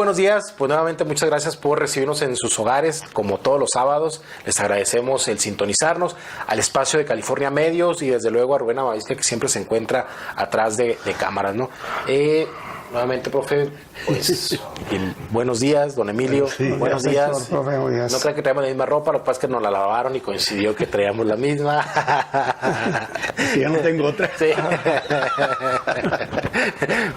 buenos días. Pues nuevamente muchas gracias por recibirnos en sus hogares, como todos los sábados. Les agradecemos el sintonizarnos, al espacio de California Medios y desde luego a Rubén Amavisca, que siempre se encuentra atrás de cámaras, ¿no? Nuevamente, profe, pues buenos días, don Emilio. Sí, buenos días. Profe, no creo que traemos la misma ropa, lo que pasa es que nos la lavaron y coincidió que traíamos la misma. Sí, ya no tengo otra. Sí.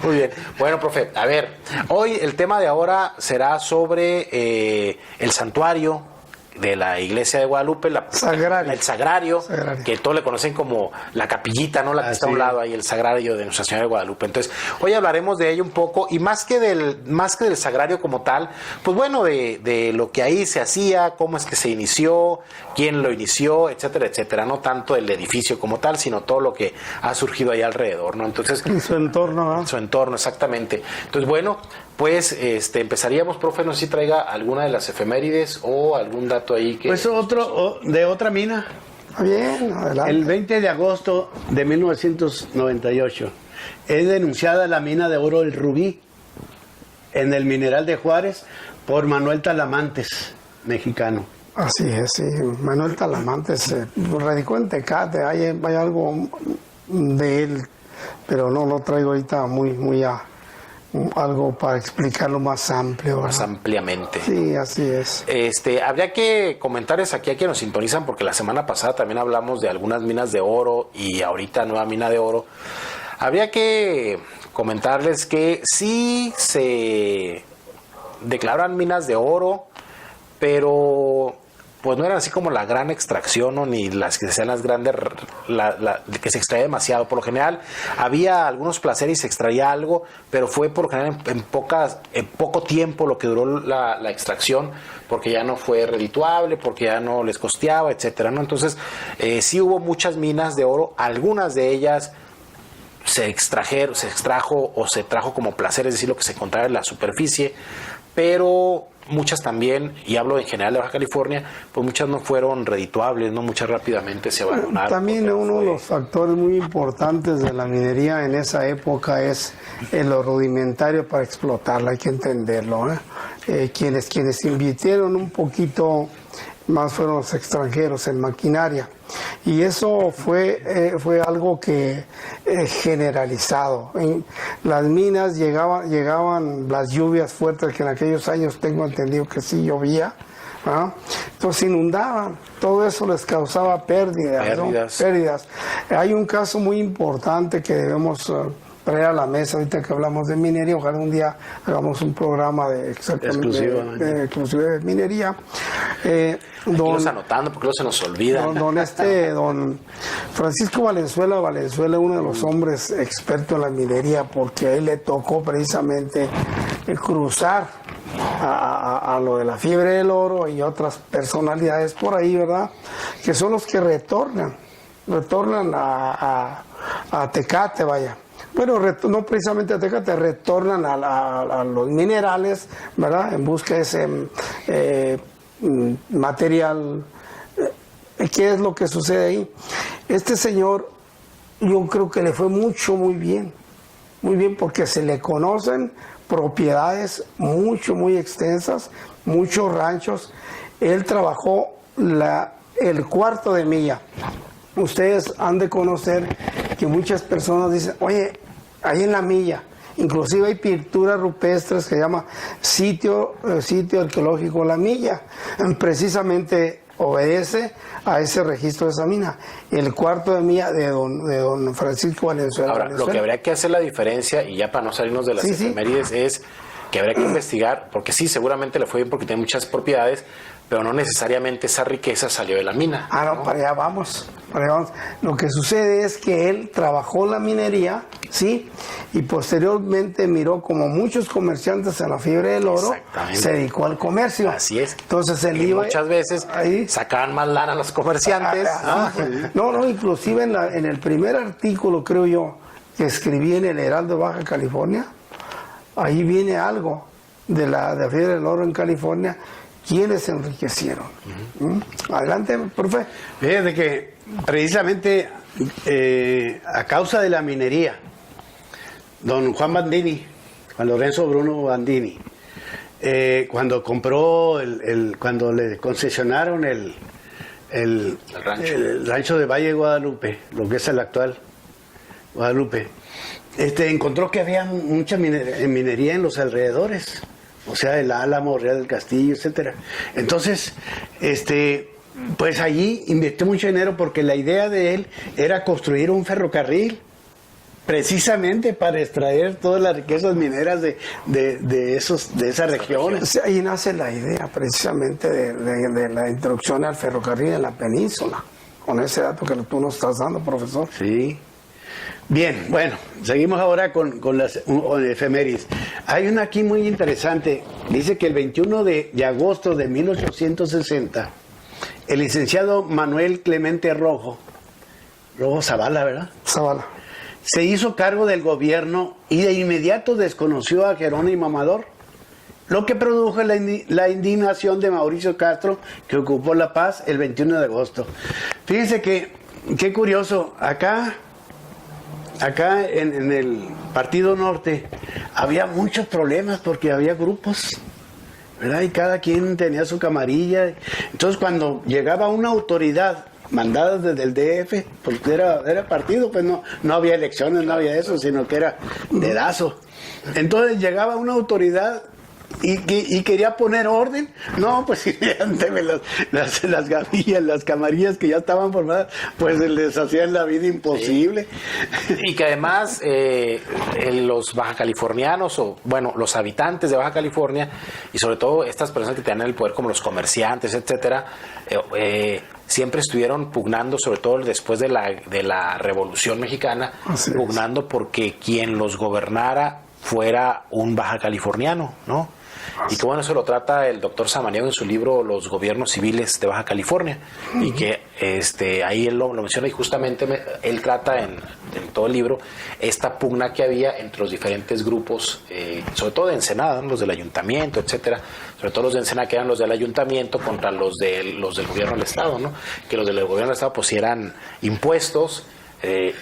Muy bien. Bueno, profe, a ver, hoy el tema de ahora será sobre el santuario de la iglesia de Guadalupe, el sagrario, que todos le conocen como la capillita, ¿no? La que está a un lado ahí, el sagrario de Nuestra Señora de Guadalupe. Entonces, hoy hablaremos de ello un poco, y más que del sagrario como tal, pues bueno, de lo que ahí se hacía, cómo es que se inició, quién lo inició, etcétera, etcétera. No tanto el edificio como tal, sino todo lo que ha surgido ahí alrededor, ¿no? Entonces, en su entorno, ¿no? Su entorno, exactamente. Entonces, bueno, pues empezaríamos, profe, no sé si traiga alguna de las efemérides o algún dato ahí que... Pues de otra mina. Bien, adelante. El 20 de agosto de 1998 es denunciada la mina de oro El Rubí en el Mineral de Juárez por Manuel Talamantes, mexicano. Así es, sí. Manuel Talamantes radicó en Tecate, hay algo de él, pero no lo traigo ahorita muy algo para explicarlo más amplio, ¿verdad? Más ampliamente. Sí, así es. Habría que comentarles aquí a quienes nos sintonizan, porque la semana pasada también hablamos de algunas minas de oro y ahorita nueva mina de oro. Habría que comentarles que sí se declaran minas de oro, pero pues no eran así como la gran extracción, ¿no? Ni las que sean las grandes, que se extraía demasiado. Por lo general había algunos placeres y se extraía algo, pero fue por lo general en poco tiempo lo que duró la extracción, porque ya no fue redituable, porque ya no les costeaba, etcétera, ¿no? Entonces sí hubo muchas minas de oro, algunas de ellas se extrajo o se trajo como placer, es decir, lo que se encontraba en la superficie, pero muchas también, y hablo en general de Baja California, pues muchas no fueron redituables, no, muchas rápidamente se abandonaron. También uno de los factores muy importantes de la minería en esa época es lo rudimentario para explotarla, hay que entenderlo, ¿eh? Quienes invirtieron un poquito más fueron los extranjeros en maquinaria, y eso fue algo que generalizado. En las minas llegaban las lluvias fuertes, que en aquellos años tengo entendido que sí llovía, ¿ah? Entonces inundaban, todo eso les causaba pérdidas. ¿No? Pérdidas. Hay un caso muy importante que debemos traer a la mesa ahorita que hablamos de minería. Ojalá un día hagamos un programa exclusivo de minería. Vamos anotando porque no se nos olvida. Don Francisco Valenzuela, uno de los hombres expertos en la minería, porque a él le tocó precisamente cruzar a lo de la fiebre del oro y otras personalidades por ahí, ¿verdad? Que son los que retornan a Tecate, vaya. Bueno, no precisamente a Tecate, retornan a los minerales, ¿verdad? En busca de ese material. ¿Qué es lo que sucede ahí? Este señor, yo creo que le fue muy bien, porque se le conocen propiedades muy extensas, muchos ranchos. Él trabajó el cuarto de milla. Ustedes han de conocer que muchas personas dicen, oye, ahí en la milla, inclusive hay pinturas rupestres que se llama sitio arqueológico La Milla, precisamente obedece a ese registro de esa mina, el cuarto de milla de don Francisco Valenzuela. Ahora, lo que habría que hacer la diferencia, y ya para no salirnos de las efemérides, es que habría que investigar, porque sí, seguramente le fue bien porque tiene muchas propiedades, pero no necesariamente esa riqueza salió de la mina. No, para allá vamos. Lo que sucede es que él trabajó la minería, ¿sí? Y posteriormente miró como muchos comerciantes en la fiebre del oro, se dedicó al comercio. Así es. Entonces él iba, muchas veces ahí sacaban más lana los comerciantes. No, inclusive en el primer artículo, creo yo, que escribí en el Heraldo de Baja California, ahí viene algo de la fiebre del oro en California, quienes se enriquecieron. Adelante, profe. Fíjate que precisamente a causa de la minería, don Juan Lorenzo Bruno Bandini, cuando compró, cuando le concesionaron el rancho de Valle Guadalupe, lo que es el actual Guadalupe, encontró que había mucha minería en los alrededores, o sea, el Álamo, Real del Castillo, etcétera. Entonces, pues allí invirtió mucho dinero porque la idea de él era construir un ferrocarril precisamente para extraer todas las riquezas mineras de esas regiones. Sí, ahí nace la idea precisamente de la introducción al ferrocarril en la península, con ese dato que tú nos estás dando, profesor. Sí. Bien, bueno, seguimos ahora con las efemérides. Hay una aquí muy interesante. Dice que el 21 de agosto de 1860, el licenciado Manuel Clemente Rojo Zavala, ¿verdad? Zavala. Se hizo cargo del gobierno y de inmediato desconoció a Jerónimo Amador, lo que produjo la indignación de Mauricio Castro, que ocupó La Paz el 21 de agosto. Fíjense que, qué curioso, acá en el Partido Norte había muchos problemas porque había grupos, ¿verdad? Y cada quien tenía su camarilla. Entonces cuando llegaba una autoridad mandada desde el DF, porque era partido, pues no había elecciones, no había eso, sino que era dedazo. Entonces llegaba una autoridad y quería poner orden. No, pues inmediatamente las gavillas, las camarillas que ya estaban formadas, pues les hacían la vida imposible. Y que además los bajacalifornianos, o bueno, los habitantes de Baja California, y sobre todo estas personas que tenían el poder, como los comerciantes, etcétera, siempre estuvieron pugnando, sobre todo después de la Revolución Mexicana, pugnando porque quien los gobernara fuera un baja californiano, ¿no? Y que bueno, eso lo trata el doctor Samaniego en su libro Los gobiernos civiles de Baja California, y que ahí él lo menciona, y justamente él trata en todo el libro esta pugna que había entre los diferentes grupos, sobre todo de Ensenada, ¿no? Los del ayuntamiento, etcétera, sobre todo los de Ensenada, que eran los del ayuntamiento contra los del gobierno del estado, ¿no? Que los del gobierno del estado pues eran impuestos,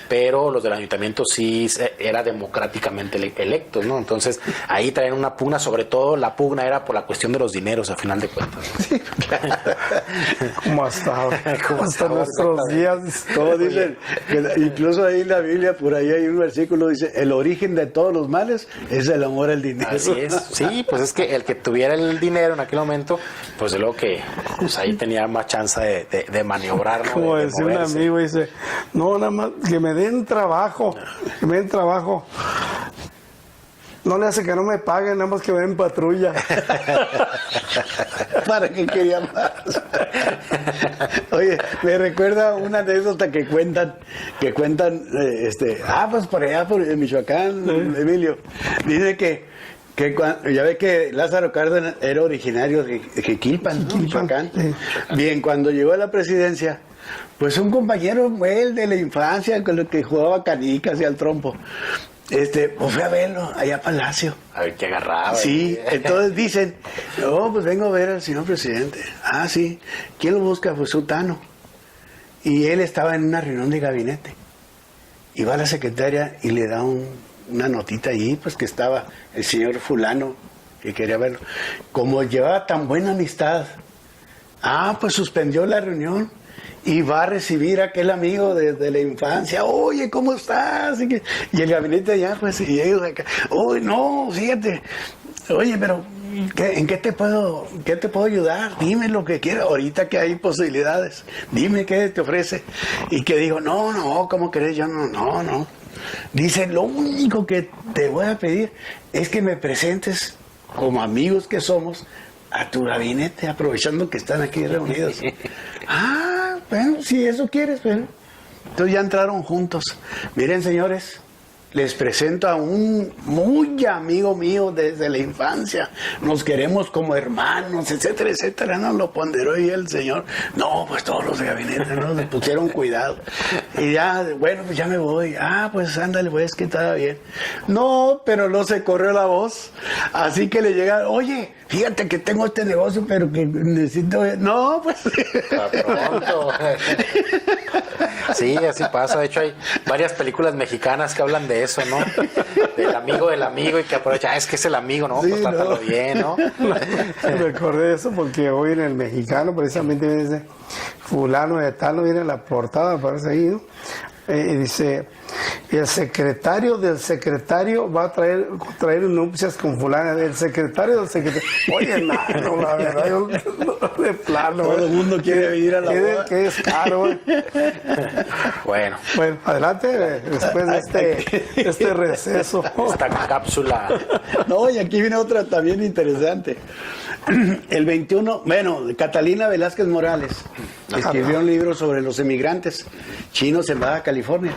pero los del ayuntamiento sí era democráticamente electos, ¿no? Entonces ahí traían una pugna, sobre todo la pugna era por la cuestión de los dineros, a final de cuentas. Sí, como hasta nuestros días. Como dicen, incluso ahí en la Biblia, por ahí hay un versículo, dice, el origen de todos los males es el amor al dinero. Así es, sí, pues es que el que tuviera el dinero en aquel momento, pues de lo que pues ahí tenía más chance de maniobrar, ¿no? Como de decía un moverse. amigo, dice, no, nada más que me den trabajo, no le hace que no me paguen, nada más que me den patrulla. ¿Para qué quería más? Oye, me recuerda una anécdota que cuentan, pues por allá, por Michoacán, Emilio. Dice que ya ve que Lázaro Cárdenas era originario de Jiquilpan, ¿no? Michoacán. Sí. Bien, cuando llegó a la presidencia, pues un compañero, él de la infancia, con el que jugaba canicas y al trompo, pues fue a verlo allá a Palacio. A ver qué agarraba. Sí, entonces dicen, no, pues vengo a ver al señor presidente. Ah, sí. ¿Quién lo busca? Pues Sutano. Y él estaba en una reunión de gabinete. Y va la secretaria y le da una notita allí, pues que estaba el señor fulano, que quería verlo. Como llevaba tan buena amistad, pues suspendió la reunión. Y va a recibir a aquel amigo desde la infancia. Oye, ¿cómo estás? Y el gabinete allá, pues, y ellos acá. Oye, no, fíjate. Oye, pero ¿en qué te puedo ayudar? Dime lo que quieras. Ahorita que hay posibilidades. Dime qué te ofrece. Y que digo, no, ¿cómo crees? Yo no. Dice, lo único que te voy a pedir es que me presentes, como amigos que somos, a tu gabinete, aprovechando que están aquí reunidos. Bueno, si eso quieres, bueno. Entonces ya entraron juntos. Miren, señores, les presento a un muy amigo mío desde la infancia. Nos queremos como hermanos, etcétera, etcétera. No lo ponderó y el señor. No, pues todos los de gabinete, ¿no? Le pusieron cuidado. Y ya, bueno, pues ya me voy. Pues ándale, pues que estaba bien. No, pero no se corrió la voz. Así que le llega, oye, fíjate que tengo este negocio, pero que necesito... No, pues... Pronto. Sí, así pasa. De hecho, hay varias películas mexicanas que hablan de eso, ¿no? Del amigo y que aprovecha, es que es el amigo, ¿no? Sí, Pues trátalo bien, ¿no? Recordé eso porque hoy en el Mexicano precisamente dice fulano de tal, no viene la portada, parece ahí, ¿no? Y dice, el secretario del secretario va a traer nupcias con fulana, el secretario del secretario. Oye, no, la verdad, yo de plano. Todo el mundo quiere venir a la boda. Que es caro, güey. Bueno, Adelante, después de este receso. esta cápsula. No, y aquí viene otra también interesante. El 21, Catalina Velázquez Morales escribió un libro sobre los emigrantes chinos en Baja California,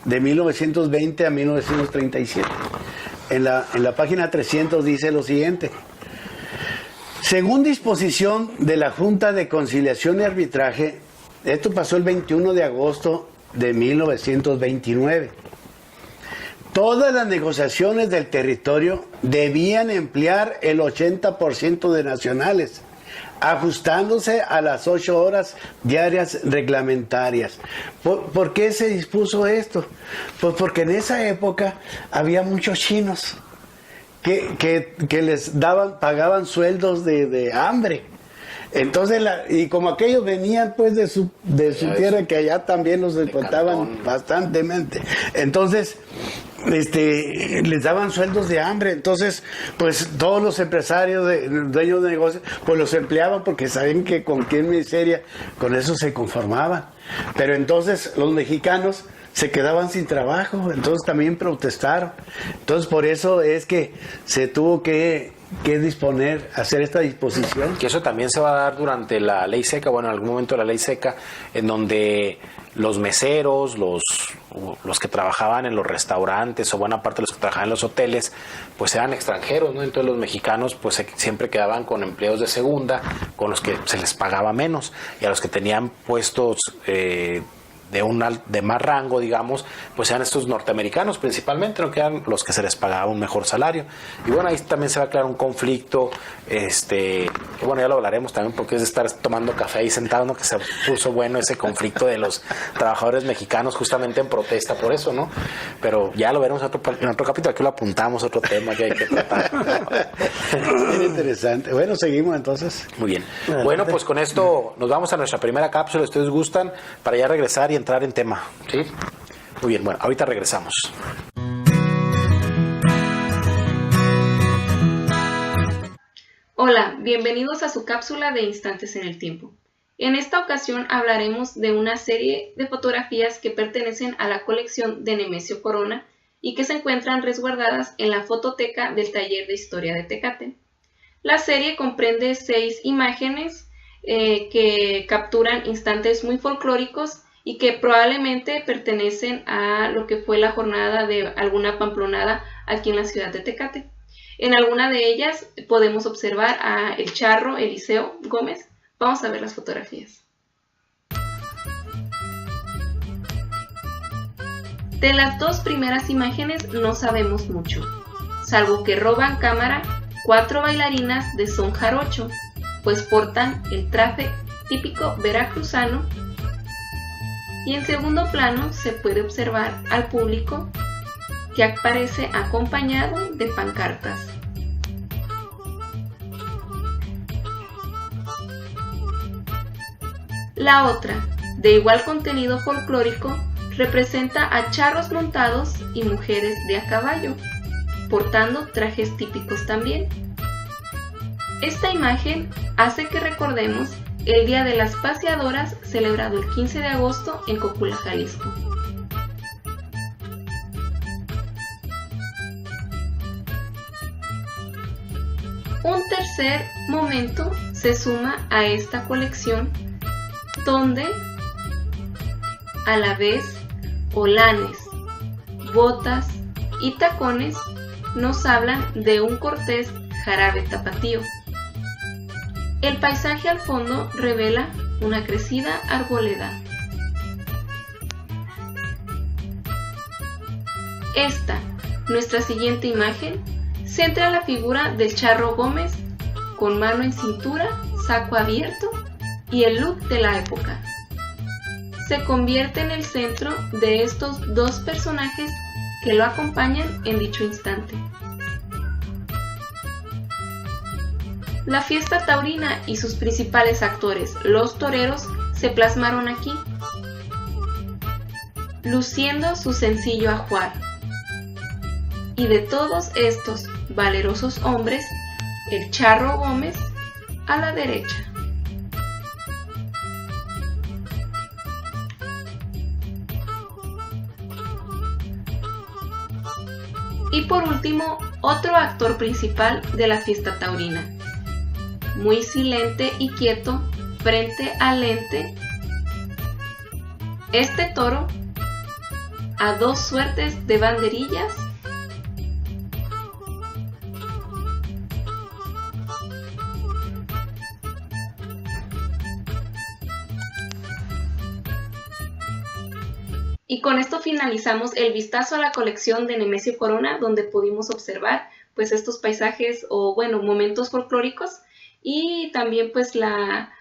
de 1920 a 1937. En la página 300 dice lo siguiente: según disposición de la Junta de Conciliación y Arbitraje, esto pasó el 21 de agosto de 1929. Todas las negociaciones del territorio debían emplear el 80% de nacionales, ajustándose a las 8 horas diarias reglamentarias. ¿Por qué se dispuso esto? Pues porque en esa época había muchos chinos que les pagaban sueldos de hambre. Entonces, y como aquellos venían pues de su tierra, que allá también los explotaban bastantemente, entonces les daban sueldos de hambre. Entonces, pues todos los empresarios, dueños de negocios, pues los empleaban porque sabían que con qué miseria, con eso se conformaban. Pero entonces los mexicanos se quedaban sin trabajo, entonces también protestaron. Entonces por eso es que se tuvo que disponer, hacer esta disposición. Que eso también se va a dar durante la ley seca, bueno, en algún momento de la ley seca, en donde los meseros, los que trabajaban en los restaurantes o buena parte de los que trabajaban en los hoteles, pues eran extranjeros, ¿no? Entonces los mexicanos pues siempre quedaban con empleos de segunda, con los que se les pagaba menos, y a los que tenían puestos de más rango, digamos, pues eran estos norteamericanos principalmente, ¿no? Que eran los que se les pagaba un mejor salario. Y bueno, ahí también se va a crear un conflicto, que bueno, ya lo hablaremos también, porque es de estar tomando café ahí sentado, ¿no? Que se puso bueno ese conflicto de los trabajadores mexicanos justamente en protesta por eso, ¿no? Pero ya lo veremos en otro capítulo, aquí lo apuntamos, otro tema que hay que tratar. Muy interesante. Bueno, seguimos entonces. Muy bien. Bueno, pues con esto nos vamos a nuestra primera cápsula, si ustedes gustan, para ya regresar y entrar en tema, ¿sí? Muy bien, bueno, ahorita regresamos. Hola, bienvenidos a su cápsula de Instantes en el Tiempo. En esta ocasión hablaremos de una serie de fotografías que pertenecen a la colección de Nemesio Corona y que se encuentran resguardadas en la fototeca del Taller de Historia de Tecate. La serie comprende 6 imágenes que capturan instantes muy folclóricos y que probablemente pertenecen a lo que fue la jornada de alguna pamplonada aquí en la ciudad de Tecate. En alguna de ellas podemos observar a el charro Eliseo Gómez. Vamos a ver las fotografías. De las 2 primeras imágenes no sabemos mucho, salvo que roban cámara 4 bailarinas de son jarocho, pues portan el traje típico veracruzano. Y en segundo plano se puede observar al público que aparece acompañado de pancartas. La otra, de igual contenido folclórico, representa a charros montados y mujeres de a caballo, portando trajes típicos también. Esta imagen hace que recordemos el Día de las Paseadoras, celebrado el 15 de agosto en Cocula, Jalisco. Un tercer momento se suma a esta colección, donde a la vez olanes, botas y tacones nos hablan de un cortés jarabe tapatío. El paisaje al fondo revela una crecida arboleda. Esta, nuestra siguiente imagen, centra la figura del charro Gómez con mano en cintura, saco abierto y el look de la época. se convierte en el centro de estos dos personajes que lo acompañan en dicho instante. La fiesta taurina y sus principales actores, los toreros, se plasmaron aquí, luciendo su sencillo ajuar. Y de todos estos valerosos hombres, el Charro Gómez a la derecha. Y por último, otro actor principal de la fiesta taurina, muy silente y quieto frente al ente, este toro a dos suertes de banderillas Y con esto finalizamos el vistazo a la colección de Nemesio Corona, donde pudimos observar pues estos paisajes o bueno, momentos folclóricos y también pues la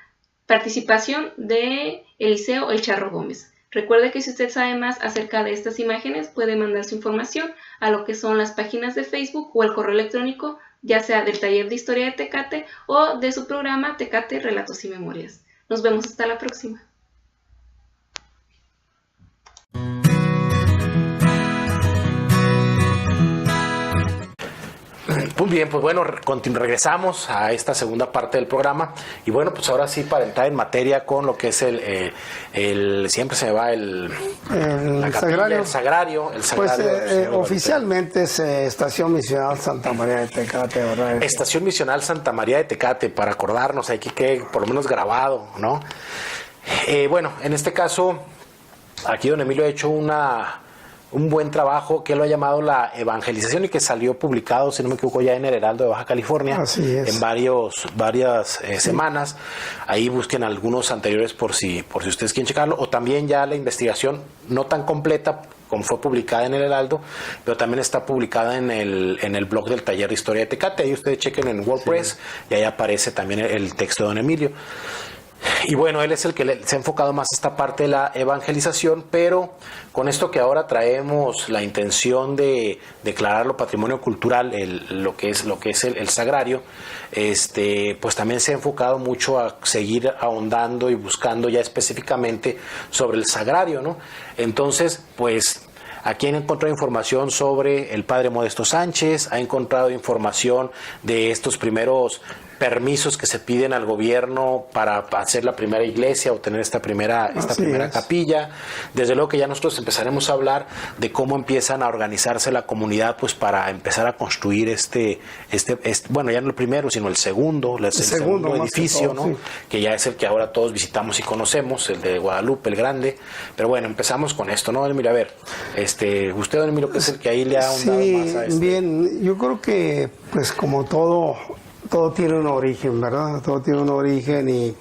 participación de Eliseo El Charro Gómez. Recuerde que si usted sabe más acerca de estas imágenes puede mandar su información a lo que son las páginas de Facebook o el correo electrónico, ya sea del Taller de Historia de Tecate o de su programa Tecate Relatos y Memorias. Nos vemos hasta la próxima. Muy bien, pues bueno, regresamos a esta segunda parte del programa y bueno, pues ahora sí para entrar en materia con lo que es el siempre se me va el sagrario. El sagrario. Pues oficialmente es Estación Misional Santa María de Tecate, ¿verdad? Estación Misional Santa María de Tecate, para acordarnos, hay que quede por lo menos grabado, ¿no? Bueno, en este caso, aquí don Emilio ha hecho un buen trabajo que lo ha llamado la evangelización y que salió publicado, si no me equivoco, ya en el Heraldo de Baja California. Así es. En varias semanas. Ahí busquen algunos anteriores por si ustedes quieren checarlo, o también ya la investigación no tan completa como fue publicada en el Heraldo, pero también está publicada en el blog del Taller de Historia de Tecate. Ahí ustedes chequen en WordPress y ahí aparece también el texto de don Emilio. Y bueno, él es el que se ha enfocado más esta parte de la evangelización, pero con esto que ahora traemos la intención de declararlo patrimonio cultural, lo que es el sagrario, pues también se ha enfocado mucho a seguir ahondando y buscando ya específicamente sobre el sagrario, ¿no? Entonces, pues aquí han encontrado información sobre el padre Modesto Sánchez, ha encontrado información de estos primeros permisos que se piden al gobierno para hacer la primera iglesia o tener esta primera capilla. Desde luego que ya nosotros empezaremos a hablar de cómo empiezan a organizarse la comunidad pues para empezar a construir bueno, ya no el primero, sino el segundo edificio, ¿no? Sí. Que ya es el que ahora todos visitamos y conocemos, el de Guadalupe, el grande. Pero bueno, empezamos con esto, ¿no, Emilio? A ver, usted, don Emilio, que es el que ahí le ha ahondado más a esto. Bien, yo creo que pues como todo tiene un origen, ¿verdad? Todo tiene un origen, y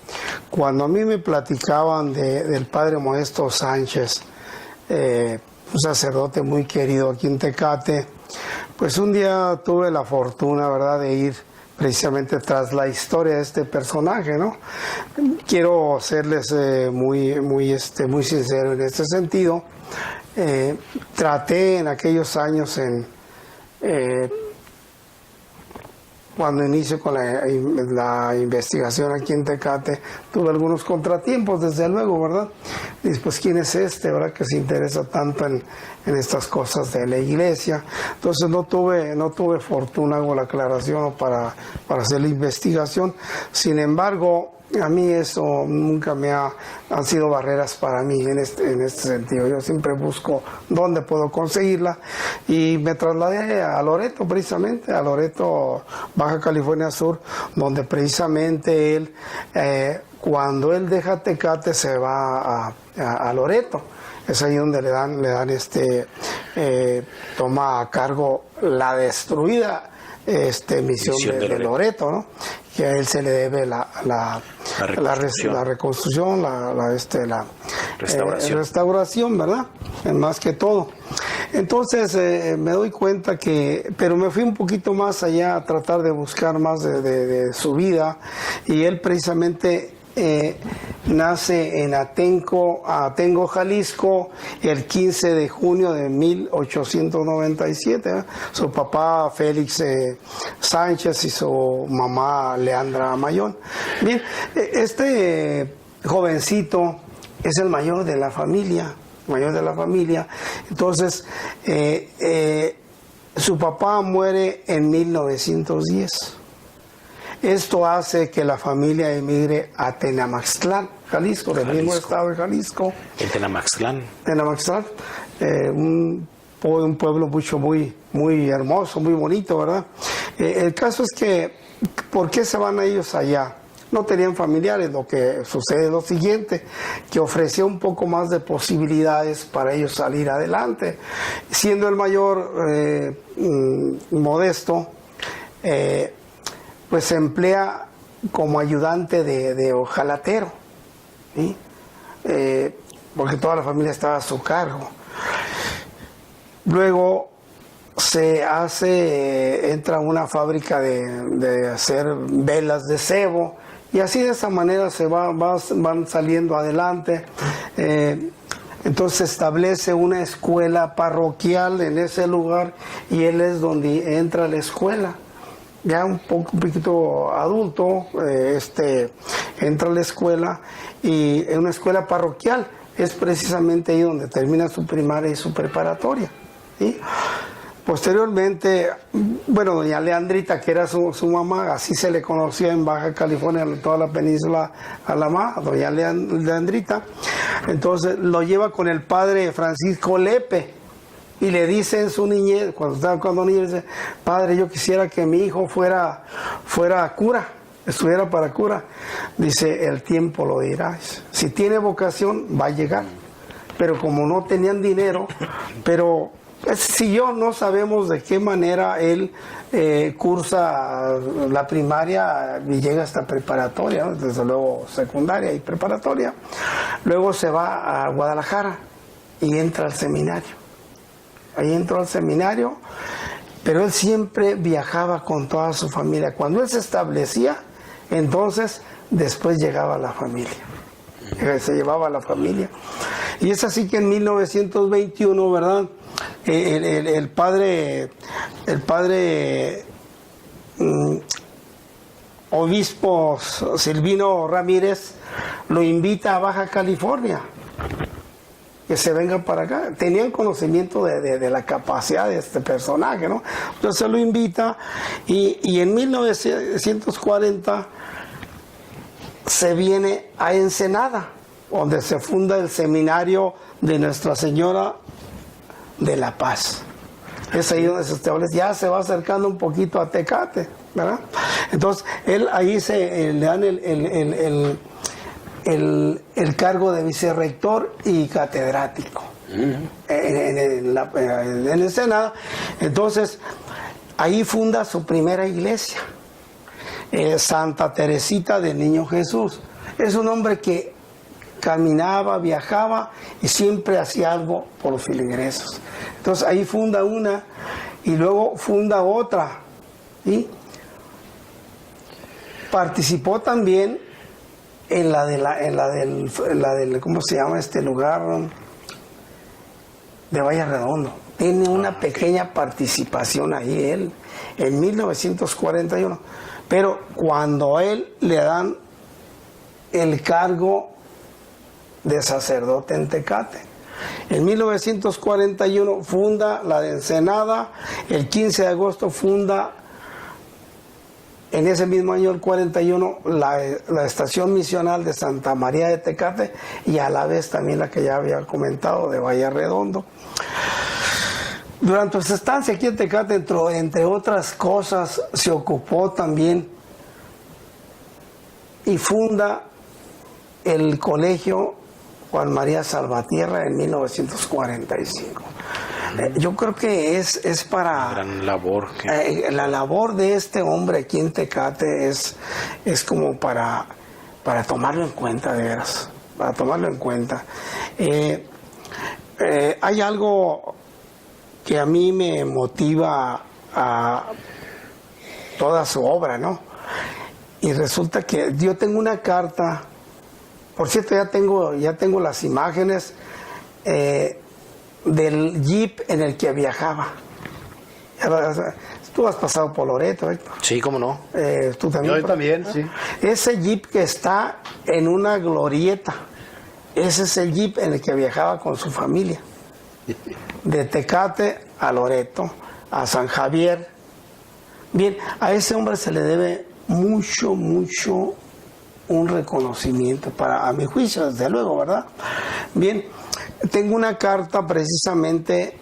cuando a mí me platicaban del padre Modesto Sánchez, un sacerdote muy querido aquí en Tecate, pues un día tuve la fortuna, ¿verdad?, de ir precisamente tras la historia de este personaje, ¿no? Quiero serles muy sincero en este sentido. Traté en aquellos años cuando inicio con la investigación aquí en Tecate, tuve algunos contratiempos, desde luego, ¿verdad? Y pues, ¿quién es verdad, que se interesa tanto en estas cosas de la iglesia? Entonces no tuve fortuna, hago la aclaración, para hacer la investigación. Sin embargo, a mí eso nunca han sido barreras para mí en este sentido. Yo siempre busco dónde puedo conseguirla, y me trasladé a Loreto, precisamente, a Loreto, Baja California Sur, donde precisamente él, cuando él deja Tecate, se va a Loreto. Es ahí donde le dan toma a cargo la destruida misión de Loreto, ¿no? Que a él se le debe la reconstrucción, la restauración, ¿verdad? Más que todo. Entonces me doy cuenta pero me fui un poquito más allá a tratar de buscar más de su vida, y él precisamente nace en Atenco, Jalisco, el 15 de junio de 1897. Su papá Félix Sánchez y su mamá Leandra Mayón. Bien, este jovencito es el mayor de la familia. Entonces, su papá muere en 1910. Esto hace que la familia emigre a Tenamaxtlán, Jalisco, del mismo estado de Jalisco. En Tenamaxtlán. Un pueblo muy hermoso, muy bonito, ¿verdad? El caso es que, ¿por qué se van ellos allá? No tenían familiares. Lo que sucede es lo siguiente, que ofrecía un poco más de posibilidades para ellos salir adelante. Siendo el mayor modesto, pues se emplea como ayudante de hojalatero, ¿sí? Porque toda la familia estaba a su cargo. Luego entra a una fábrica de hacer velas de cebo, y así de esa manera van saliendo adelante. Entonces se establece una escuela parroquial en ese lugar, y él es donde entra a la escuela. Ya un poquito adulto, entra a la escuela, y en una escuela parroquial es precisamente ahí donde termina su primaria y su preparatoria, ¿sí? Posteriormente, bueno, doña Leandrita, que era su mamá, así se le conocía en Baja California, en toda la península Alamá, doña Leandrita. Entonces lo lleva con el padre Francisco Lepe, y le dice en su niñez, cuando niño, dice: padre, yo quisiera que mi hijo fuera cura, estuviera para cura. Dice: el tiempo lo dirá. Si tiene vocación, va a llegar. Pero como no tenían dinero, pero siguió, no sabemos de qué manera él cursa la primaria y llega hasta preparatoria, ¿no? Desde luego secundaria y preparatoria. Luego se va a Guadalajara y entra al seminario. Ahí entró al seminario, pero él siempre viajaba con toda su familia. Cuando él se establecía, entonces después llegaba la familia. Se llevaba a la familia. Y es así que en 1921, ¿verdad? El padre obispo Silvino Ramírez lo invita a Baja California, que se vengan para acá. Tenían conocimiento de la capacidad de este personaje, ¿no? Entonces lo invita, y en 1940 se viene a Ensenada, donde se funda el seminario de Nuestra Señora de la Paz. Es ahí donde se establece, ya se va acercando un poquito a Tecate, ¿verdad? Entonces él ahí le dan el cargo de vicerrector y catedrático en Ensenada. Entonces ahí funda su primera iglesia, Santa Teresita del Niño Jesús. Es un hombre que caminaba, viajaba y siempre hacía algo por los feligreses. Entonces ahí funda una y luego funda otra, ¿sí? Participó también en la del ¿cómo se llama este lugar? De Valle Redondo. Tiene una pequeña participación ahí él, en 1941. Pero cuando a él le dan el cargo de sacerdote en Tecate, en 1941 funda la de Ensenada, el 15 de agosto funda, en ese mismo año, el 41, la estación misional de Santa María de Tecate, y a la vez también la que ya había comentado de Valle Redondo. Durante su estancia aquí en Tecate, entre otras cosas, se ocupó también y funda el colegio Juan María Salvatierra en 1945. Yo creo que es para... Gran labor. La labor de este hombre aquí en Tecate es como para tomarlo en cuenta, de veras, para tomarlo en cuenta. Hay algo que a mí me motiva a toda su obra, ¿no? Y resulta que yo tengo una carta Por cierto, ya tengo las imágenes del jeep en el que viajaba. Tú has pasado por Loreto, ¿eh? Sí, cómo no. Tú también. Yo también, sí. Ese jeep que está en una glorieta, ese es el jeep en el que viajaba con su familia. De Tecate a Loreto, a San Javier. Bien, a ese hombre se le debe mucho un reconocimiento, a mi juicio, desde luego, ¿verdad? Bien, tengo una carta precisamente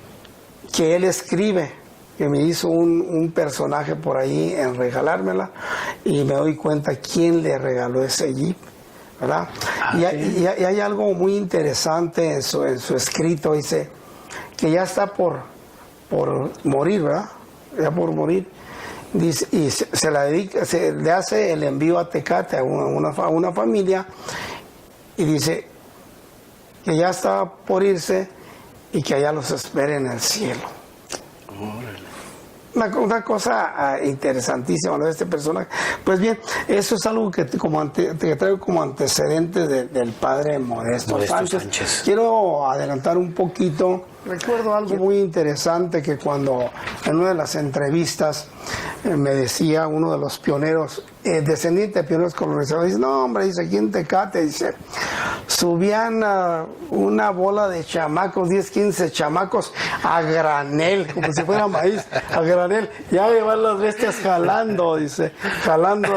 que él escribe, que me hizo un personaje por ahí en regalármela, y me doy cuenta quién le regaló ese jeep, ¿verdad? Y hay algo muy interesante en su escrito, dice que ya está por morir, ¿verdad? Ya por morir. Dice, y se la dedica, le hace el envío a Tecate, a una familia, y dice que ya está por irse y que allá los espere en el cielo. Una cosa interesantísima, ¿no?, de este personaje. Pues bien, eso es algo que traigo como antecedente del padre Modesto Sánchez. Quiero adelantar un poquito. Recuerdo algo muy interesante que cuando en una de las entrevistas me decía uno de los pioneros, descendiente de pioneros colonizadores, dice, no hombre, dice, aquí en Tecate, dice, subían una bola de chamacos, 10, 15 chamacos a granel, como si fuera maíz, a granel, ya llevar las bestias jalando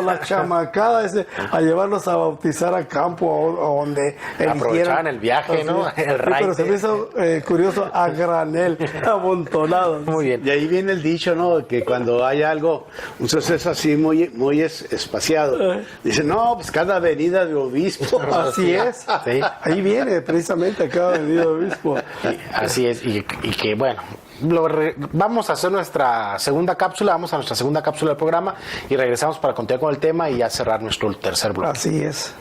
la chamacada, dice, a llevarlos a bautizar a campo o donde aprovechaban el viaje, ¿no? El raite. Pero se me hizo curioso, a granel, amontonados. Muy bien. Y ahí viene el dicho, ¿no? Que cuando hay algo, un suceso así muy espaciado, dice, no, pues cada venida de obispo. Así es. Sí. Ahí viene precisamente cada venida de obispo. Así es, y que bueno, vamos a hacer nuestra segunda cápsula, vamos a nuestra segunda cápsula del programa y regresamos para continuar con el tema y ya cerrar nuestro tercer bloque. Así es.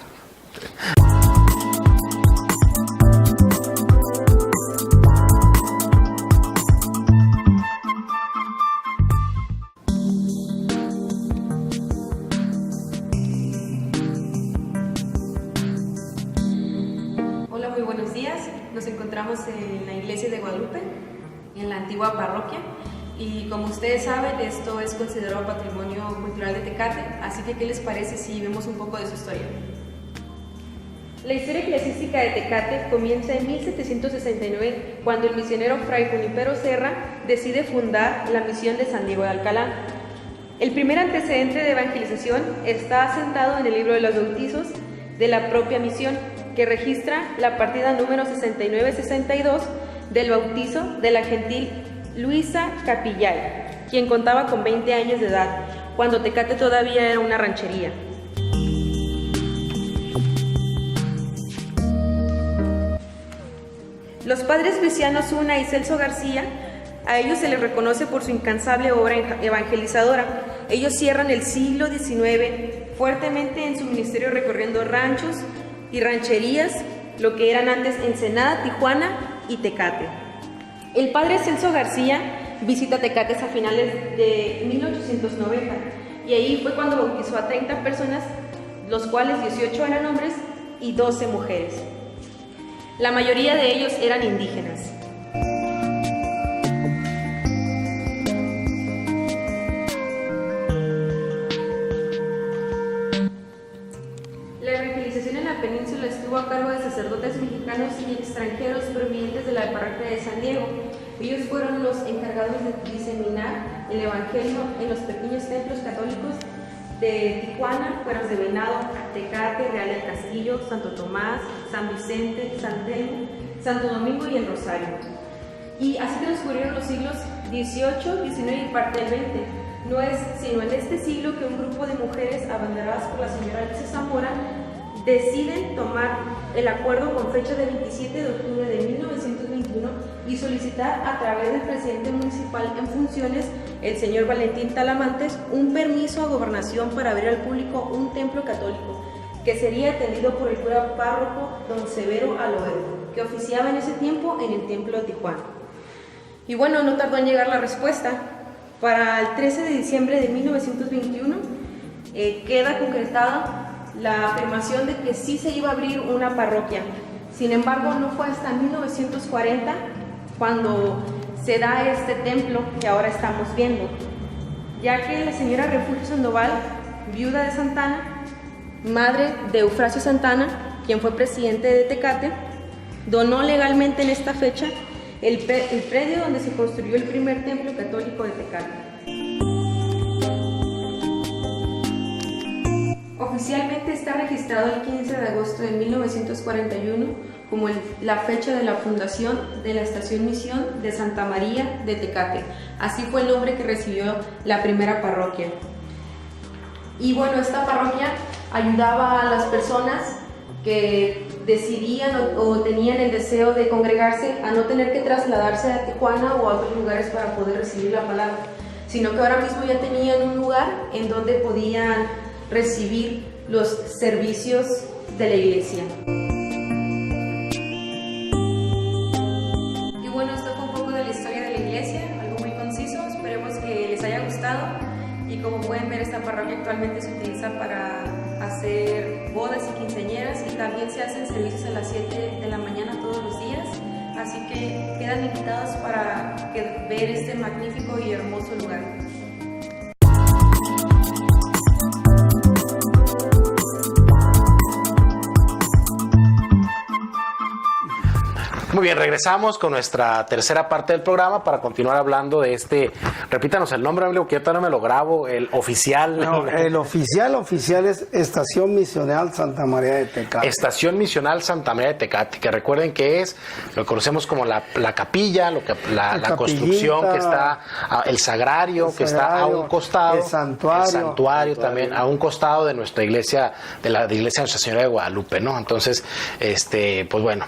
Nos encontramos en la iglesia de Guadalupe, en la antigua parroquia, y como ustedes saben, esto es considerado patrimonio cultural de Tecate, así que ¿qué les parece si vemos un poco de su historia? La historia eclesiástica de Tecate comienza en 1769, cuando el misionero Fray Junipero Serra decide fundar la misión de San Diego de Alcalá. El primer antecedente de evangelización está asentado en el libro de los bautizos de la propia misión, que registra la partida número 6962 del bautizo de la gentil Luisa Capillay, quien contaba con 20 años de edad, cuando Tecate todavía era una ranchería. Los padres Luciano Zuna y Celso García, a ellos se les reconoce por su incansable obra evangelizadora. Ellos cierran el siglo XIX fuertemente en su ministerio recorriendo ranchos y rancherías, lo que eran antes Ensenada, Tijuana y Tecate. El padre Celso García visita Tecate a finales de 1890 y ahí fue cuando bautizó a 30 personas, los cuales 18 eran hombres y 12 mujeres. La mayoría de ellos eran indígenas. Península estuvo a cargo de sacerdotes mexicanos y extranjeros provenientes de la parroquia de San Diego. Ellos fueron los encargados de diseminar el evangelio en los pequeños templos católicos de Tijuana, Cueros de Venado, Tecate, Real del Castillo, Santo Tomás, San Vicente, San Telmo, Santo Domingo y el Rosario. Y así transcurrieron los siglos XVIII, XIX y parte del XX. No es sino en este siglo que un grupo de mujeres abanderadas por la señora Alicia Zamora deciden tomar el acuerdo con fecha de 27 de octubre de 1921 y solicitar a través del presidente municipal en funciones, el señor Valentín Talamantes, un permiso a gobernación para abrir al público un templo católico que sería atendido por el cura párroco don Severo Aloedo, que oficiaba en ese tiempo en el templo de Tijuana. Y bueno, no tardó en llegar la respuesta. Para el 13 de diciembre de 1921 queda concretada la afirmación de que sí se iba a abrir una parroquia. Sin embargo, no fue hasta 1940 cuando se da este templo que ahora estamos viendo, ya que la señora Refugio Sandoval, viuda de Santana, madre de Eufrasio Santana, quien fue presidente de Tecate, donó legalmente en esta fecha el predio donde se construyó el primer templo católico de Tecate. Oficialmente está registrado el 15 de agosto de 1941 como la fecha de la fundación de la Estación Misión de Santa María de Tecate. Así fue el nombre que recibió la primera parroquia. Y bueno, esta parroquia ayudaba a las personas que decidían o tenían el deseo de congregarse a no tener que trasladarse a Tijuana o a otros lugares para poder recibir la palabra, sino que ahora mismo ya tenían un lugar en donde podían recibir los servicios de la iglesia. Y bueno, esto fue un poco de la historia de la iglesia, algo muy conciso, esperemos que les haya gustado. Y como pueden ver, esta parroquia actualmente se utiliza para hacer bodas y quinceañeras, y también se hacen servicios a las 7 de la mañana todos los días, así que quedan invitados para ver este magnífico y hermoso lugar. Muy bien, regresamos con nuestra tercera parte del programa para continuar hablando de este, repítanos el nombre, amigo, que yo todavía no me lo grabo, el oficial. No, el oficial es Estación Misional Santa María de Tecate. Estación Misional Santa María de Tecate, que recuerden que es, lo conocemos como la capilla, la construcción que está, el sagrario que está a un costado, el santuario también a un costado de nuestra iglesia, de la iglesia de Nuestra Señora de Guadalupe, ¿no? Entonces, pues bueno.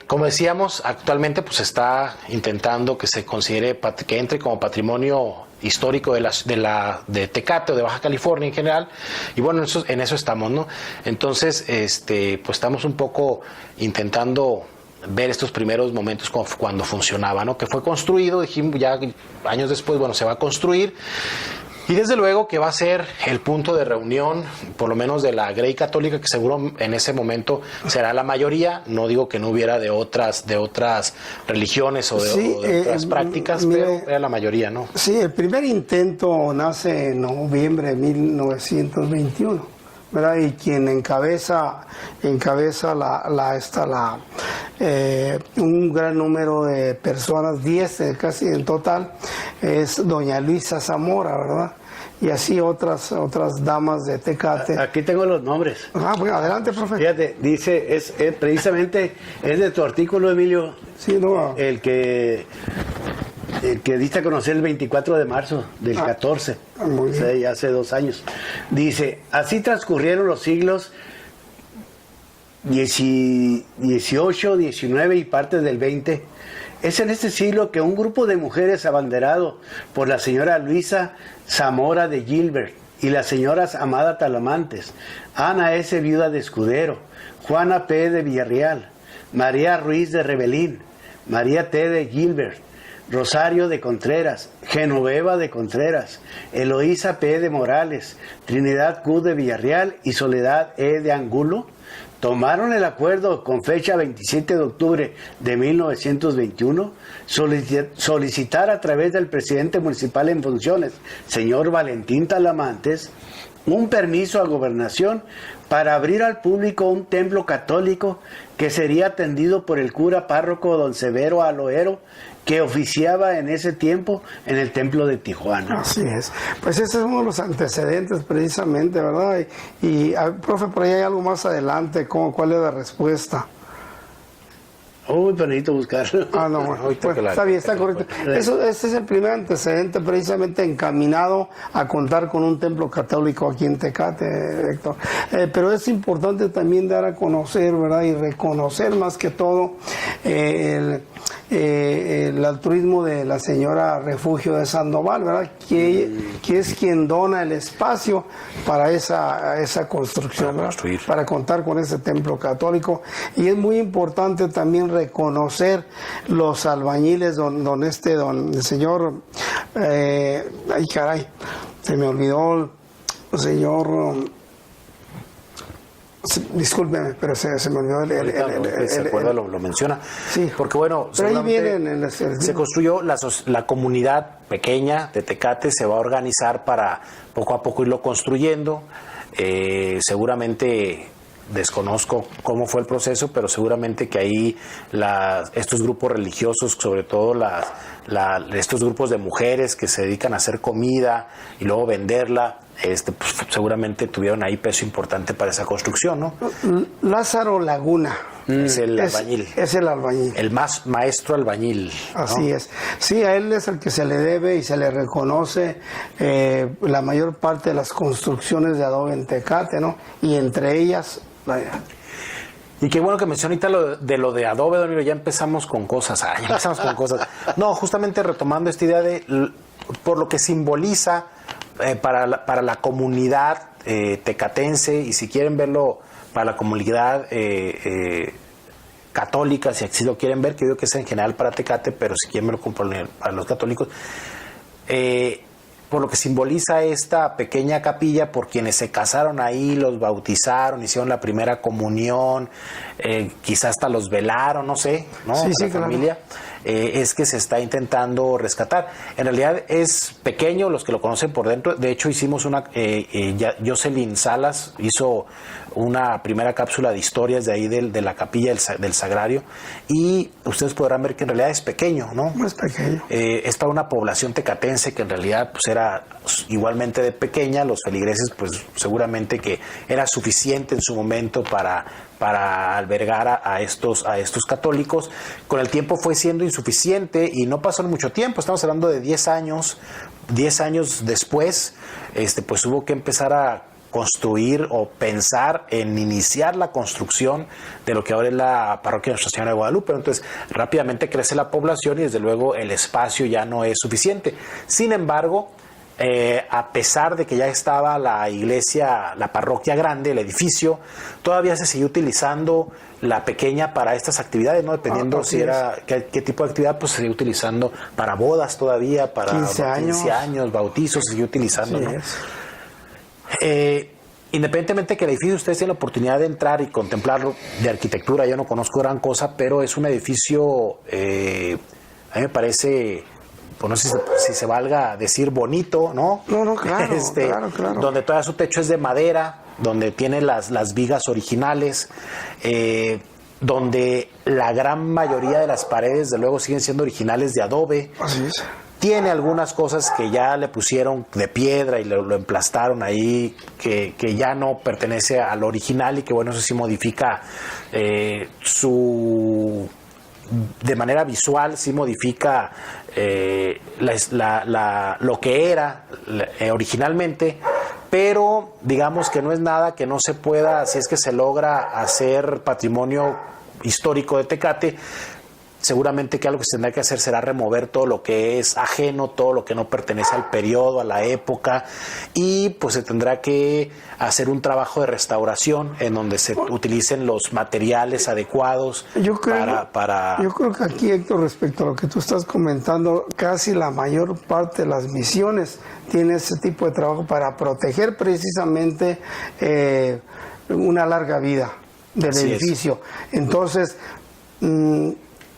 Como decíamos, actualmente pues está intentando que se considere que entre como patrimonio histórico de Tecate o de Baja California en general, y bueno, en eso estamos, ¿no? Entonces, pues estamos un poco intentando ver estos primeros momentos cuando funcionaba, ¿no? Que fue construido, dijimos ya años después, bueno, se va a construir. Y desde luego que va a ser el punto de reunión, por lo menos de la Grey Católica, que seguro en ese momento será la mayoría. No digo que no hubiera de otras religiones o de otras prácticas, pero era la mayoría, ¿no? Sí, el primer intento nace en noviembre de 1921, ¿verdad? Y quien encabeza un gran número de personas, 10 casi en total, es doña Luisa Zamora, ¿verdad? Y así otras damas de Tecate. Aquí tengo los nombres. Bueno, adelante, profe. Fíjate, dice, precisamente es de tu artículo, Emilio, sí, no. el que diste a conocer el 24 de marzo del 14, o sea, ya hace 2 años. Dice, así transcurrieron los siglos 18, 19 y parte del 20. Es en este siglo que un grupo de mujeres abanderado por la señora Luisa Zamora de Gilbert y las señoras Amada Talamantes, Ana S. viuda de Escudero, Juana P. de Villarreal, María Ruiz de Rebelín, María T. de Gilbert, Rosario de Contreras, Genoveva de Contreras, Eloísa P. de Morales, Trinidad Q. de Villarreal y Soledad E. de Angulo, tomaron el acuerdo con fecha 27 de octubre de 1921, solicitar a través del presidente municipal en funciones, señor Valentín Talamantes, un permiso a gobernación para abrir al público un templo católico que sería atendido por el cura párroco don Severo Aloero, que oficiaba en ese tiempo en el templo de Tijuana. Así es. Pues ese es uno de los antecedentes precisamente, ¿verdad? Y profe, por ahí hay algo más adelante, ¿cuál es la respuesta? Uy, pero necesito buscarlo. No, bueno, está bien, está correcto. Ese es el primer antecedente precisamente encaminado a contar con un templo católico aquí en Tecate, Héctor. Pero es importante también dar a conocer, ¿verdad? Y reconocer más que todo el altruismo de la señora Refugio de Sandoval, ¿verdad? Que es quien dona el espacio para esa construcción, ¿verdad? Para contar con ese templo católico. Y es muy importante también reconocer los albañiles, el señor, ay caray, se me olvidó el señor discúlpeme, pero se me olvidó se acuerda, lo menciona. Sí. Porque bueno, pero ahí seguramente se construyó la comunidad pequeña de Tecate, se va a organizar para poco a poco irlo construyendo. Seguramente desconozco cómo fue el proceso, pero seguramente que ahí estos grupos religiosos, sobre todo estos grupos de mujeres que se dedican a hacer comida y luego venderla, pues, seguramente tuvieron ahí peso importante para esa construcción, ¿no? Lázaro Laguna. Es el albañil. Es el albañil. El más maestro albañil, ¿no? Así es. Sí, a él es el que se le debe y se le reconoce la mayor parte de las construcciones de adobe en Tecate, ¿no? Y entre ellas, vaya. Y qué bueno que mencionó ahorita lo de adobe, don Emilio, ya empezamos con cosas. Ya empezamos con cosas. No, justamente retomando esta idea por lo que simboliza para la comunidad tecatense, y si quieren verlo para la comunidad católica, si así lo quieren ver, que yo digo que es en general para Tecate, pero si quieren verlo para los católicos, por lo que simboliza esta pequeña capilla, por quienes se casaron ahí, los bautizaron, hicieron la primera comunión, quizás hasta los velaron, no sé, ¿no? Sí, la familia. Es que se está intentando rescatar. En realidad es pequeño, los que lo conocen por dentro. De hecho, hicimos Jocelyn Salas hizo una primera cápsula de historias de ahí de la capilla del Sagrario, y ustedes podrán ver que en realidad es pequeño, ¿no? Es pequeño. Es para una población tecatense que en realidad pues era igualmente de pequeña. Los feligreses pues seguramente que era suficiente en su momento para albergar a estos católicos. Con el tiempo fue siendo insuficiente y no pasó mucho tiempo, estamos hablando de 10 años. 10 años después, pues hubo que empezar a construir o pensar en iniciar la construcción de lo que ahora es la parroquia de Nuestra Señora de Guadalupe. Entonces rápidamente crece la población y desde luego el espacio ya no es suficiente. Sin embargo, a pesar de que ya estaba la iglesia, la parroquia grande, el edificio, todavía se siguió utilizando la pequeña para estas actividades, ¿no? Dependiendo si era qué tipo de actividad, pues se sigue utilizando para bodas todavía, para 15 años, bautizos, se sigue utilizando, ¿no? Independientemente que el edificio, ustedes tienen la oportunidad de entrar y contemplarlo de arquitectura, yo no conozco gran cosa, pero es un edificio, a mí me parece, pues no sé si se valga decir bonito, ¿no? No, claro, claro. Donde todo su techo es de madera, donde tiene las vigas originales, donde la gran mayoría de las paredes, de luego, siguen siendo originales de adobe. Así es. Tiene algunas cosas que ya le pusieron de piedra y lo emplastaron ahí, que ya no pertenece al original, y que bueno, eso sí modifica de manera visual, sí modifica lo que era originalmente, pero digamos que no es nada que no se pueda, si es que se logra hacer patrimonio histórico de Tecate. Seguramente que algo que se tendrá que hacer será remover todo lo que es ajeno, todo lo que no pertenece al periodo, a la época, y pues se tendrá que hacer un trabajo de restauración en donde se utilicen los materiales adecuados. Yo creo que aquí, Héctor, respecto a lo que tú estás comentando, casi la mayor parte de las misiones tiene ese tipo de trabajo para proteger precisamente una larga vida del edificio. Entonces,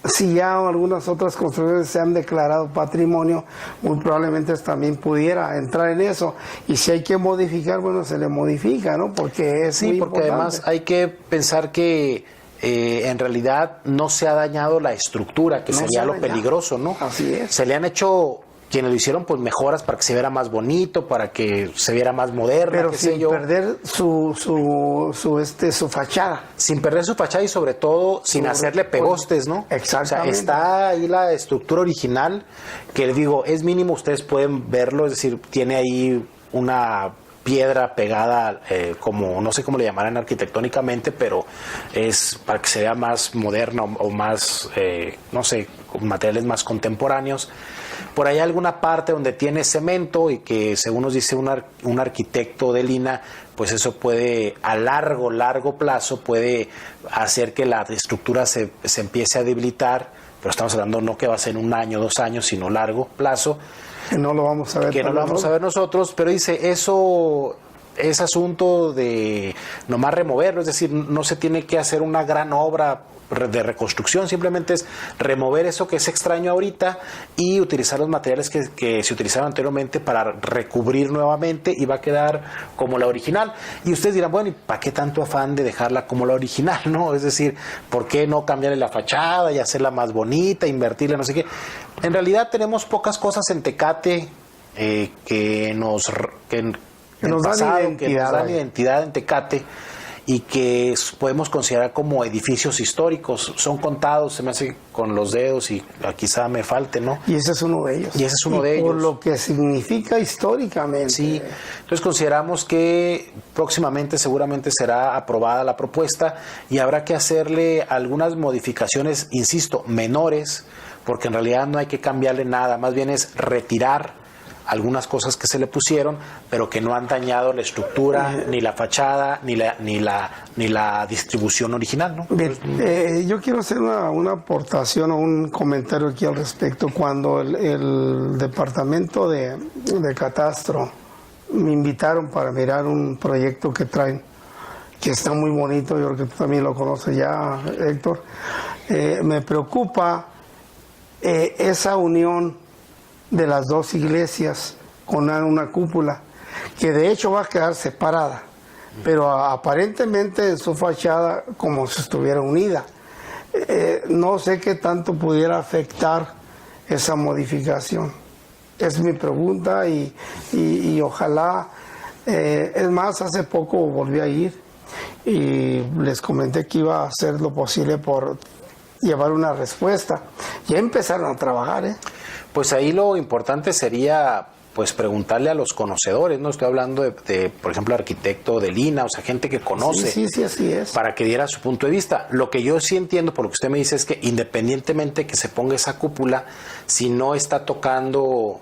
si ya algunas otras construcciones se han declarado patrimonio, muy probablemente también pudiera entrar en eso. Y si hay que modificar, bueno, se le modifica, ¿no? Porque es muy porque importante. Además hay que pensar que en realidad no se ha dañado la estructura, que sería lo peligroso, ¿no? Así es. Se le han hecho, quienes lo hicieron, pues mejoras para que se viera más bonito, para que se viera más moderno, pero sin perder su fachada. Sin perder su fachada y sobre todo sin hacerle pegostes, ¿no? Exactamente. O sea, está ahí la estructura original, que les digo, es mínimo, ustedes pueden verlo, es decir, tiene ahí una piedra pegada, como no sé cómo le llamarán arquitectónicamente, pero es para que se vea más moderno o más, no sé, con materiales más contemporáneos. Por ahí hay alguna parte donde tiene cemento y que, según nos dice un arquitecto de Lina, pues eso puede, a largo plazo, puede hacer que la estructura se empiece a debilitar, pero estamos hablando no que va a ser 1 año, 2 años, sino largo plazo. Que no lo vamos a ver. Que no lo vamos a ver nosotros, pero dice, eso es asunto de nomás removerlo, es decir, no se tiene que hacer una gran obra de reconstrucción, simplemente es remover eso que es extraño ahorita y utilizar los materiales que se utilizaron anteriormente para recubrir nuevamente y va a quedar como la original. Y ustedes dirán, bueno, ¿y para qué tanto afán de dejarla como la original, no? Es decir, ¿por qué no cambiarle la fachada y hacerla más bonita, invertirle, no sé qué? En realidad tenemos pocas cosas en Tecate que nos dan identidad en Tecate y que podemos considerar como edificios históricos. Son contados, se me hace con los dedos y quizá me falte, ¿no? Y ese es uno de ellos. Y ese es uno de ellos. Por lo que significa históricamente. Sí, entonces consideramos que próximamente seguramente será aprobada la propuesta y habrá que hacerle algunas modificaciones, insisto, menores, porque en realidad no hay que cambiarle nada, más bien es retirar algunas cosas que se le pusieron, pero que no han dañado la estructura, ni la fachada, ni la distribución original, ¿no? Bien, yo quiero hacer una aportación o un comentario aquí al respecto. Cuando el departamento de catastro me invitaron para mirar un proyecto que traen, que está muy bonito, yo creo que tú también lo conoces ya, Héctor, me preocupa esa unión de las dos iglesias con una cúpula, que de hecho va a quedar separada, pero aparentemente en su fachada como si estuviera unida. No sé qué tanto pudiera afectar esa modificación. Es mi pregunta y ojalá, es más, hace poco volví a ir y les comenté que iba a hacer lo posible por llevar una respuesta. Ya empezaron a trabajar, Pues ahí lo importante sería pues preguntarle a los conocedores, no estoy hablando de por ejemplo, arquitecto de Lina, o sea, gente que conoce, sí, así es, para que diera su punto de vista. Lo que yo sí entiendo por lo que usted me dice es que independientemente que se ponga esa cúpula, si no está tocando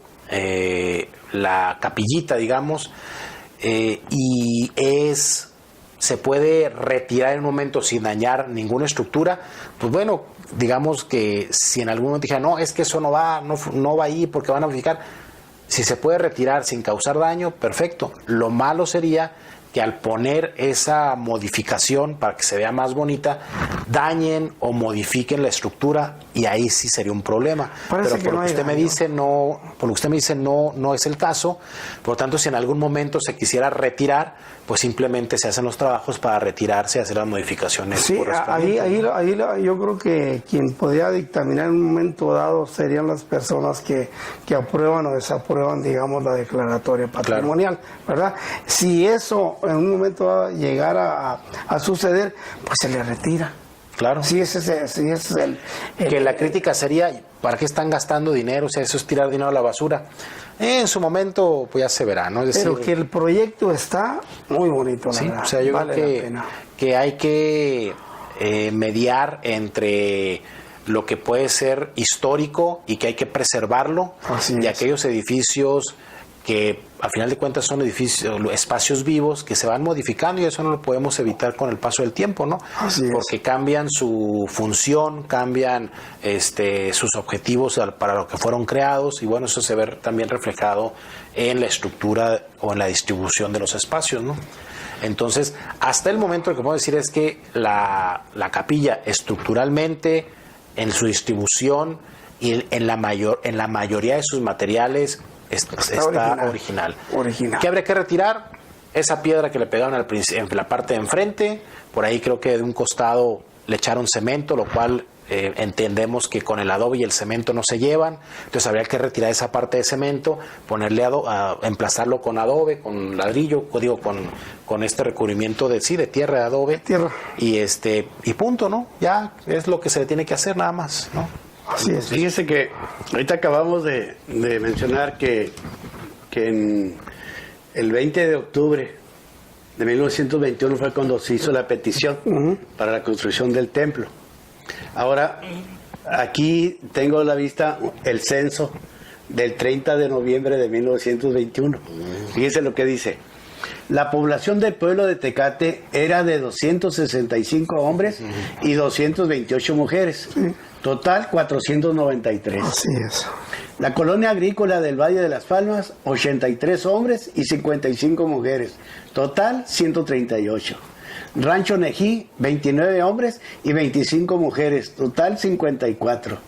la capillita, digamos, y se puede retirar en un momento sin dañar ninguna estructura, pues bueno, digamos que si en algún momento dijera, no, es que eso no va ahí porque van a modificar, si se puede retirar sin causar daño, perfecto. Lo malo sería que al poner esa modificación para que se vea más bonita, dañen o modifiquen la estructura y ahí sí sería un problema. Parece Pero por lo que usted me dice, no es el caso. Por lo tanto, si en algún momento se quisiera retirar, pues simplemente se hacen los trabajos para retirarse y hacer las modificaciones. Sí, ahí yo creo que quien podría dictaminar en un momento dado serían las personas que aprueban o desaprueban, digamos, la declaratoria patrimonial, ¿verdad? Si eso en un momento dado llegara a suceder, pues se le retira. Claro. Sí, ese es el que la crítica sería, ¿para qué están gastando dinero? O sea, eso es tirar dinero a la basura. En su momento, pues ya se verá, ¿no? Es decir, pero que el proyecto está muy bonito, la verdad. O sea, yo vale creo que hay que mediar entre lo que puede ser histórico y que hay que preservarlo, de aquellos edificios que a final de cuentas son espacios vivos que se van modificando y eso no lo podemos evitar con el paso del tiempo, ¿no? Porque cambian su función, cambian sus objetivos para lo que fueron creados y bueno, eso se ve también reflejado en la estructura o en la distribución de los espacios, ¿no? Entonces, hasta el momento lo que podemos decir es que la capilla estructuralmente, en su distribución y en la mayoría de sus materiales está original. ¿Qué habría que retirar? Esa piedra que le pegaron en la parte de enfrente, por ahí creo que de un costado le echaron cemento, lo cual entendemos que con el adobe y el cemento no se llevan, entonces habría que retirar esa parte de cemento, ponerle emplazarlo con adobe, con ladrillo, con este recubrimiento de tierra de adobe, y punto, ¿no? Ya es lo que se le tiene que hacer nada más, ¿no? Así es. Fíjese que ahorita acabamos de mencionar que en el 20 de octubre de 1921 fue cuando se hizo la petición para la construcción del templo. Ahora, aquí tengo a la vista el censo del 30 de noviembre de 1921. Fíjense lo que dice. La población del pueblo de Tecate era de 265 hombres y 228 mujeres. Total, 493. Así es. La colonia agrícola del Valle de las Palmas, 83 hombres y 55 mujeres. Total, 138. Rancho Nejí, 29 hombres y 25 mujeres. Total, 54.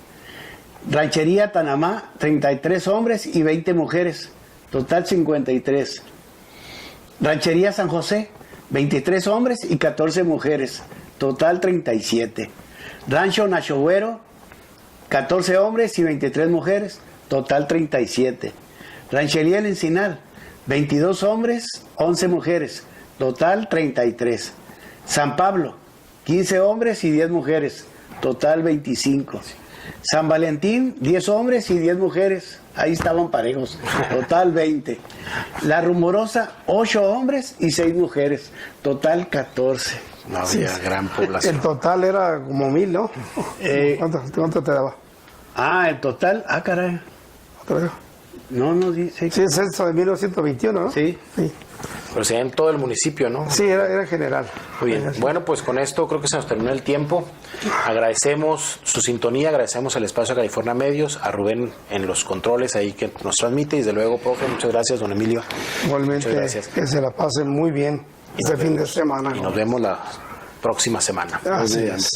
Ranchería Tanamá, 33 hombres y 20 mujeres. Total, 53. Ranchería San José, 23 hombres y 14 mujeres. Total, 37. Rancho Nachogüero, 14 hombres y 23 mujeres. Total, 37. Ranchería El Encinal, 22 hombres, 11 mujeres. Total, 33. San Pablo, 15 hombres y 10 mujeres. Total, 25. San Valentín, 10 hombres y 10 mujeres. Ahí estaban parejos. Total, 20. La Rumorosa, 8 hombres y 6 mujeres. Total, 14. No había gran población. El total era como 1000, ¿no? ¿Cuánto te daba? El total. Caray. ¿Otra vez? No, dice. Sí, es eso de 1921, ¿no? Sí. Sí, Pero sería en todo el municipio, ¿no? sí era general. Muy bien. Bueno, pues con esto creo que se nos terminó el tiempo. Agradecemos su sintonía, agradecemos el espacio de California Medios, a Rubén en los controles ahí que nos transmite y desde luego, profe, muchas gracias, don Emilio. Igualmente, Muchas gracias. que se la pasen muy bien este fin de semana. Y nos vemos la próxima semana. Así es.